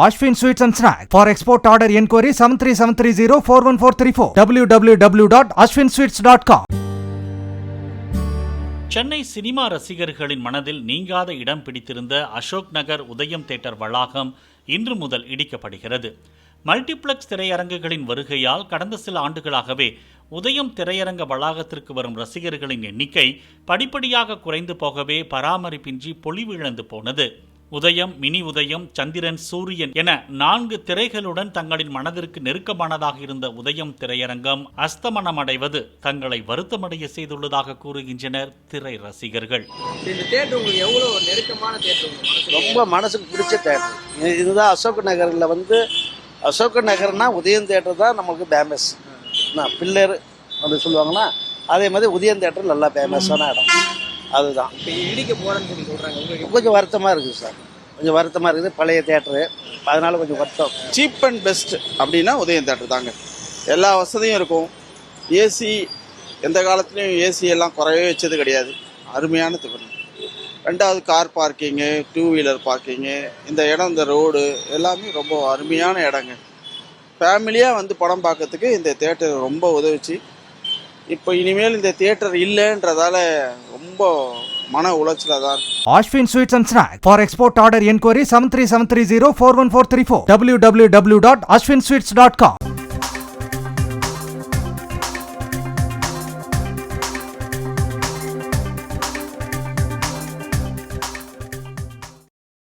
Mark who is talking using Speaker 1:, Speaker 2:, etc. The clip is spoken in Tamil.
Speaker 1: Ashwin Sweets and Snacks. For export order enquiry 7373041434 www.ashwinsweets.com.
Speaker 2: Chennai cinema ரசிகர்களின் மனதில் நீங்காத இடம் பிடித்திருந்த அசோக் நகர் உதயம் தியேட்டர் வளாகம் இன்று முதல் இடிக்கப்படுகிறது. மல்டிப்ளெக்ஸ் திரையரங்குகளின் வருகையால் கடந்த சில ஆண்டுகளாகவே உதயம் திரையரங்க வளாகத்திற்கு வரும் ரசிகர்களின் எண்ணிக்கை படிப்படியாக குறைந்து போகவே பராமரிப்பின்றி பொலிவிழந்து போனது. உதயம், மினி உதயம், சந்திரன், சூரியன் என 4 திரைகளுடன் தங்களின் மனதிற்கு நெருக்கமானதாக இருந்த உதயம் திரையரங்கம் அஸ்தமனமடைவது தங்களை வருத்தமடைய செய்துள்ளதாக கூறுகின்றனர் திரை ரசிகர்கள்.
Speaker 3: இந்த தியேட்டர் உங்களுக்கு எவ்வளவு நெருக்கமான தியேட்டர்?
Speaker 4: ரொம்ப மனசுக்கு பிடிச்ச தியேட்டர் இதுதான். அசோக் நகரில் அசோக் நகர்னா உதயம் தியேட்டர் தான் நமக்கு ஃபேமஸ். பில்லர் அப்படி சொல்லுவாங்கன்னா அதே மாதிரி உதயம் தியேட்டர் நல்லா ஃபேமஸான இடம். அதுதான்
Speaker 3: இப்போ இடிக்க போகிறேன்னு சொல்லி சொல்கிறாங்க. உங்களுக்கு
Speaker 4: கொஞ்சம் வருத்தமாக இருக்குது சார், கொஞ்சம் வருத்தமாக இருக்குது. பழைய தியேட்டரு, அதனால கொஞ்சம் வருத்தம்.
Speaker 5: சீப் அண்ட் பெஸ்ட் அப்படின்னா உதயம் தியேட்டர் தாங்க. எல்லா வசதியும் இருக்கும். ஏசி எந்த காலத்துலேயும் ஏசி எல்லாம் குறையவே வச்சது கிடையாது. அருமையான தியேட்டர். 2வது கார் பார்க்கிங்கு, 2 வீலர் பார்க்கிங்கு, இந்த இடம், இந்த ரோடு எல்லாமே ரொம்ப அருமையான இடங்க. ஃபேமிலியாக வந்து படம் பார்க்கறதுக்கு இந்த தியேட்டர் ரொம்ப உதவிச்சு. இப்போ இனிமேல் இந்த தியேட்டர் இல்லைன்றதால ரொம்ப மன உளைச்சலாக தான் இருக்கு.
Speaker 1: Ashwin Sweets and Snacks. For export order enquiry 7373041434 www.ashwinsweets.com.